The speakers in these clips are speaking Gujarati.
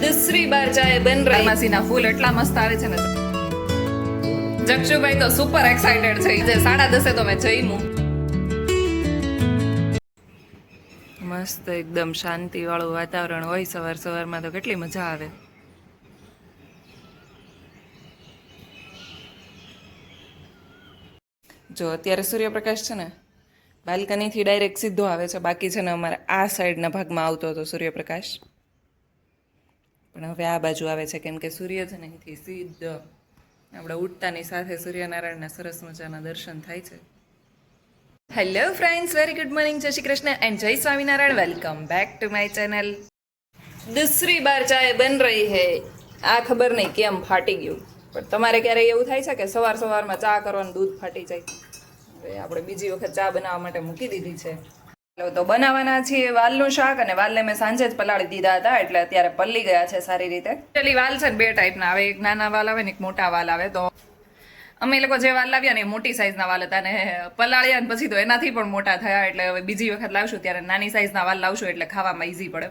दूसरी बार चाय बन रही मासीना फूल એટલા મસ્ત આવે છે ને જક્ષુભાઈ તો સુપર એક્સાઇટેડ છે જે 10:30 તો મેં જઈમું મસ્ત એકદમ શાંતિ વાળું વાતાવરણ હોય સવાર સવારમાં તો કેટલી મજા આવે જો અત્યારે સૂર્યપ્રકાશ છે ને બાલ્કનીથી ડાયરેક્ટ સીધો આવે છે બાકી છે ને અમારે આ સાઈડના ભાગમાં આવતો હતો સૂર્યપ્રકાશ પણ હવે આ બાજુ આવે છે કેમ કે સૂર્ય છે ને અહીંથી સીધો આપણે ઉઠતાની સાથે સૂર્યનારાયણના સરસ મજાના દર્શન થાય છે hello friends very good morning જય શ્રી કૃષ્ણ એન્ડ જય Swaminarayan welcome back to my channel દૂસરી બાર ચાય બન રહી હૈ આ ખબર નહીં કેમ ફાટી ગયું પણ તમારે ક્યારે એવું થાય છે કે સવાર સવારમાં ચા કરવાનું દૂધ ફાટી જાય હવે આપણે બીજી વખત ચા બનાવવા માટે મૂકી દીધી છે તો બનાવવાના છીએ વાલનું શાક અને વાલને મેં સાંજે જ પલાળી દીધા હતા એટલે અત્યારે પલ્લી ગયા છે સારી રીતે પેલી વાલ છે ને બે ટાઈપના આવે એક નાના વાલ આવે ને એક મોટા વાલ આવે તો અમે લોકો જે વાલ લાવ્યા ને એ મોટી સાઈઝના વાલ હતા ને પલાળ્યા ને પછી તો એનાથી પણ મોટા થયા એટલે હવે બીજી વખત લાવશું ત્યારે નાની સાઈઝના વાલ લાવશું એટલે ખાવામાં ઇઝી પડે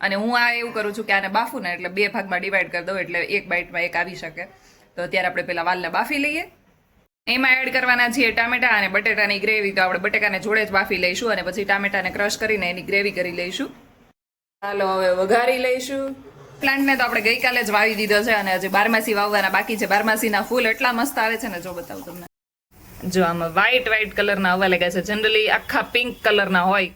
અને હું આ એવું કરું છું કે આને બાફું ને એટલે બે ભાગમાં ડિવાઈડ કરી દઉં એટલે એક બાઈટમાં એક આવી શકે તો અત્યારે આપણે પેલા વાલને બાફી લઈએ એમાં એડ કરવાના છીએ ટામેટા અને બટેટાની ગ્રેવી તો આપણે બટેકાને જોડે જ બાફી લઈશું અને પછી ટામેટાને ક્રશ કરીને એની ગ્રેવી કરી લઈશું ચાલો હવે વઘારી લઈશું પ્લાન્ટને તો આપણે ગઈકાલે જ વાવી દીધો છે અને હજી બારમાસી વાવવાના બાકી છે બારમાસીના ફૂલ એટલા મસ્ત આવે છે ને જો બતાવું તમને જો આમાં વ્હાઈટ કલરના આવવા લાગ્યા છે જનરલી આખા પિંક કલરના હોય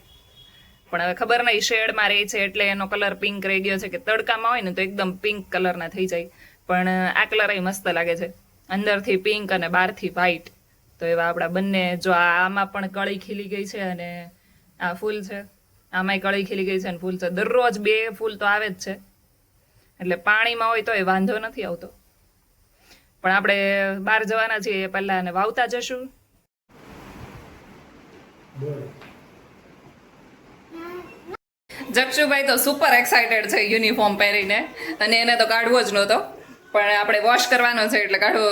પણ હવે ખબર નહીં શેડમાં રહે છે એટલે એનો કલર પિંક રહી ગયો છે કે તડકામાં હોય ને તો એકદમ પિંક કલરના થઈ જાય પણ આ કલર મસ્ત લાગે છે અંદરથી પિંક અને બહારથી વ્હાઈટ તો એવા આપણા બંને જો આમાં પણ કળી ખીલી ગઈ છે અને આ ફૂલ છે આમાંય કળી ખીલી ગઈ છે અને ફૂલ છે દરરોજ બે ફૂલ તો આવે જ છે એટલે પાણીમાં હોય તો એ વાંધો નથી આવતો પણ આપણે બહાર જવાના છીએ પહેલા અને વાવતા જશું જક્ષુભાઈ તો સુપર એક્સાઇટેડ છે યુનિફોર્મ પહેરીને અને એને તો કાઢવો જ નહોતો પણ આપણે વોશ કરવાનો છે એટલે કાઢો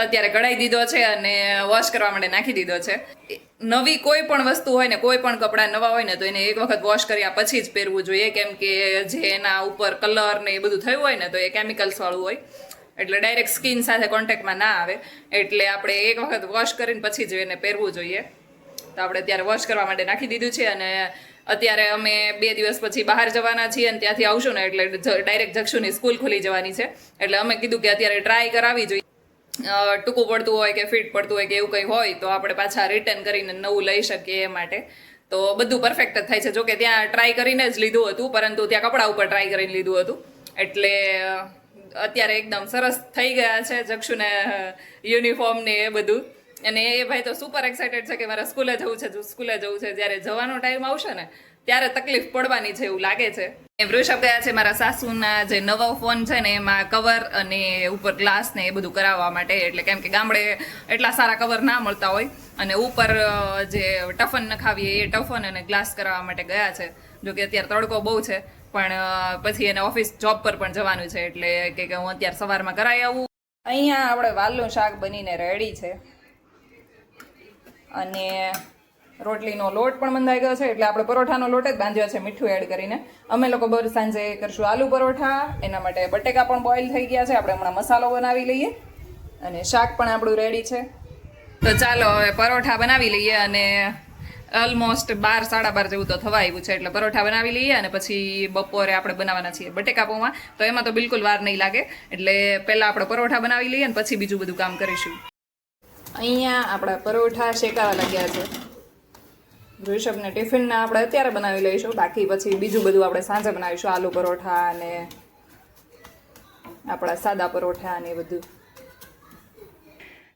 અત્યારે કઢાઈ દીધો છે અને વોશ કરવા માટે નાખી દીધો છે નવી કોઈ પણ વસ્તુ હોય ને કોઈ પણ કપડાં નવા હોય ને તો એને એક વખત વોશ કર્યા પછી જ પહેરવું જોઈએ કેમ કે જે એના ઉપર કલર ને એ બધું થયું હોય ને તો એ કેમિકલ્સ વાળું હોય એટલે ડાયરેક્ટ સ્કિન સાથે કોન્ટેક્ટમાં ના આવે એટલે આપણે એક વખત વોશ કરીને પછી જ એને પહેરવું જોઈએ તો આપણે અત્યારે વોશ કરવા માટે નાખી દીધું છે અને અત્યારે અમે 2 દિવસ પછી બહાર જવાના છીએ અને ત્યાંથી આવશું ને એટલે ડાયરેક્ટ જક્ષુની સ્કૂલ ખુલી જવાની છે એટલે અમે કીધું કે અત્યારે ટ્રાય કરાવી જોઈએ ટૂંકું પડતું હોય કે ફિટ પડતું હોય કે એવું કંઈ હોય તો આપણે પાછા રિટર્ન કરીને નવું લઈ શકીએ એ માટે તો બધું પરફેક્ટ જ થાય છે જોકે ત્યાં ટ્રાય કરીને જ લીધું હતું પરંતુ ત્યાં કપડા ઉપર ટ્રાય કરીને લીધું હતું એટલે અત્યારે એકદમ સરસ થઈ ગયા છે જક્ષુને યુનિફોર્મ ને એ બધું અને એ ભાઈ તો સુપર એક્સાઇટેડ છે કે મારે સ્કૂલે જવું છે જ્યારે જવાનો ટાઈમ આવશે ને ત્યારે તકલીફ પડવાની છે એવું લાગે છે વૃષભ ગયા છે મારા સાસુના જે નવો ફોન છે ને એમાં કવર અને ઉપર ગ્લાસ ને એ બધું કરાવવા માટે એટલે કેમ કે ગામડે એટલા સારા કવર ના મળતા હોય અને ઉપર જે ટફન નખાવીએ એ ટફન અને ગ્લાસ કરાવવા માટે ગયા છે જો કે અત્યારે તડકો બહુ છે પણ પછી એને ઓફિસ જોબ પર પણ જવાનું છે એટલે કે હું અત્યારે સવારમાં કરાવી આવું અહીંયા આપણે વાલનું શાક બનીને રેડી છે અને રોટલીનો લોટ પણ બંધાઈ ગયો છે એટલે આપણે પરોઠાનો લોટ જ બાંધ્યો છે મીઠું એડ કરીને અમે લોકો બર સાંજે કરશું આલુ પરોઠા એના માટે બટેકા પણ બોઇલ થઈ ગયા છે આપણે હમણાં મસાલો બનાવી લઈએ અને શાક પણ આપણું રેડી છે તો ચાલો હવે પરોઠા બનાવી લઈએ અને ઓલમોસ્ટ 12-12:30 જેવું તો થવા આવ્યું છે એટલે પરોઠા બનાવી લઈએ અને પછી બપોરે આપણે બનાવવાના છીએ બટેકા પૌવા તો એમાં તો બિલકુલ વાર નહીં લાગે એટલે પહેલાં આપણે પરોઠા બનાવી લઈએ અને પછી બીજું બધું કામ કરીશું અહીંયા આપણા પરોઠા શેકાવા લાગ્યા છે વૃષભને ટિફિનના આપણે અત્યારે બનાવી લઈશું બાકી પછી બીજું બધું આપણે સાંજે બનાવીશું આલુ પરોઠા અને આપણા સાદા પરોઠા અને એ બધું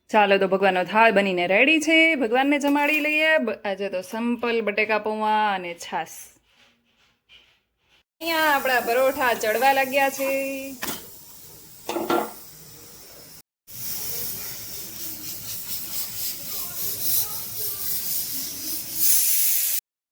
ચાલો તો ભગવાનનો થાળ બનીને રેડી છે ભગવાનને જમાડી લઈએ આજે તો સિમ્પલ બટેકા પૌવા અને છાસ અહીંયા આપણા પરોઠા ચડવા લાગ્યા છે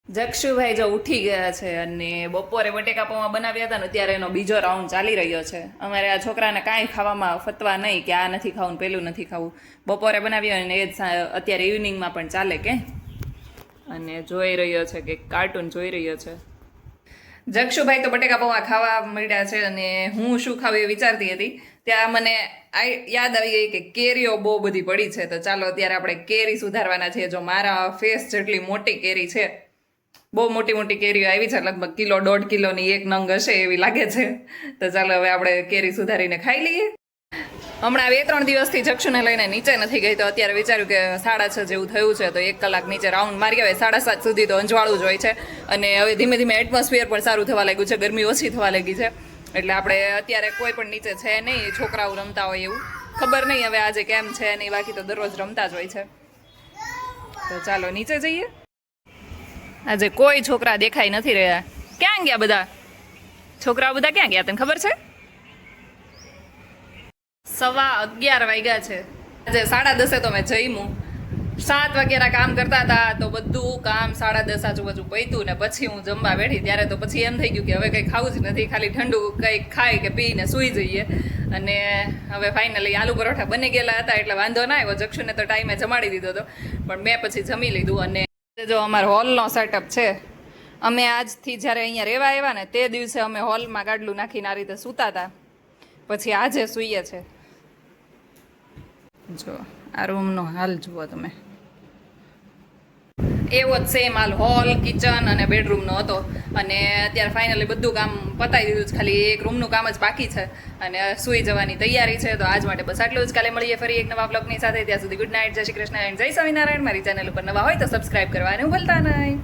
જક્ષુભાઈ જો ઉઠી ગયા છે અને બપોરે બટેકા પૌવા બનાવ્યા હતા ને ત્યારે એનો બીજો રાઉન્ડ ચાલી રહ્યો છે અમારે આ છોકરાને કાંઈ ખાવામાં ફતવા નહીં કે આ નથી ખાવું પેલું નથી ખાવું બપોરે બનાવ્યો અને એ જ અત્યારે ઇવનિંગમાં પણ ચાલે કે અને જોઈ રહ્યો છે કે કાર્ટૂન જોઈ રહ્યો છે જક્ષુભાઈ તો બટેકા પૌવા ખાવા મળ્યા છે અને હું શું ખાવું એ વિચારતી હતી ત્યાં મને યાદ આવી ગઈ કે કેરીઓ બહુ બધી પડી છે. તો ચાલો અત્યારે આપણે કેરી સુધારવાના છીએ. જો મારા ફેસ જેટલી મોટી કેરી છે, બહુ મોટી મોટી કેરીઓ આવી છે, લગભગ 1.5 કિલોની એક નંગ હશે એવી લાગે છે. તો ચાલો હવે આપણે કેરી સુધારીને ખાઈ લઈએ. હમણાં 2-3 દિવસથી જક્ષુને લઈને નીચે નથી ગઈ તો અત્યારે વિચાર્યું કે 6:30 જેવું થયું છે તો 1 કલાક નીચે રાઉન્ડ મારી આવે. 7:30 સુધી તો અંજવાળું જ હોય છે અને હવે ધીમે ધીમે એટમોસ્ફિયર પણ સારું થવા લાગ્યું છે, ગરમી ઓછી થવા લાગી છે. એટલે આપણે અત્યારે કોઈ પણ નીચે છે નહીં, છોકરાઓ રમતા હોય એવું ખબર નહીં હવે આજે કેમ છે નહીં, બાકી તો દરરોજ રમતા જ હોય છે. તો ચાલો નીચે જઈએ. આજે કોઈ છોકરા દેખાઈ નથી રહ્યા. ક્યાં ગયા બધા છોકરાઓ? બધા ક્યાં ગયા તને ખબર છે? 11:15 વાગ્યા છે. આજે 10:30 તો મેં જઈમું. 7 વાગ્યાના કામ કરતા હતા તો બધું કામ 10:30 આજુબાજુ પૈતું ને પછી હું જમવા બેઠી ત્યારે તો પછી એમ થઈ ગયું કે હવે કંઈ ખાવું જ નથી, ખાલી ઠંડુ કંઈક ખાઈ કે પીને સૂઈ જઈએ. અને હવે ફાઇનલી આલુ પરોઠા બની ગયેલા હતા એટલે વાંધો ના આવ્યો. જક્ષુને તો ટાઈમે જમાડી દીધો હતો પણ મેં પછી જમી લીધું. અને જો અમારો હોલનો સેટઅપ છે. અમે આજથી જ્યારે અહીંયા રહેવા આવ્યા ને તે દિવસે અમે હોલમાં ગાડલું નાખીને આ રીતે સૂતા હતા, પછી આજે સૂઈએ છે. જો આ રૂમનો હાલ જુઓ તમે, એવો જ સેમ હાલ હોલ, કિચન અને બેડરૂમનો હતો. અને અત્યારે ફાઇનલી બધું કામ પતાવી દીધું છે, ખાલી એક રૂમનું કામ જ બાકી છે અને સૂઈ જવાની તૈયારી છે. તો આજ માટે બસ આટલું જ. કાલે મળીએ ફરી એક નવા બ્લોગની સાથે. ત્યાં સુધી ગુડ નાઇટ, જય શ્રી કૃષ્ણ એન્ડ જય સ્વામિનારાયણ. મારી ચેનલ ઉપર નવા હોય તો સબસ્ક્રાઈબ કરવાનું ભૂલતા નહીં.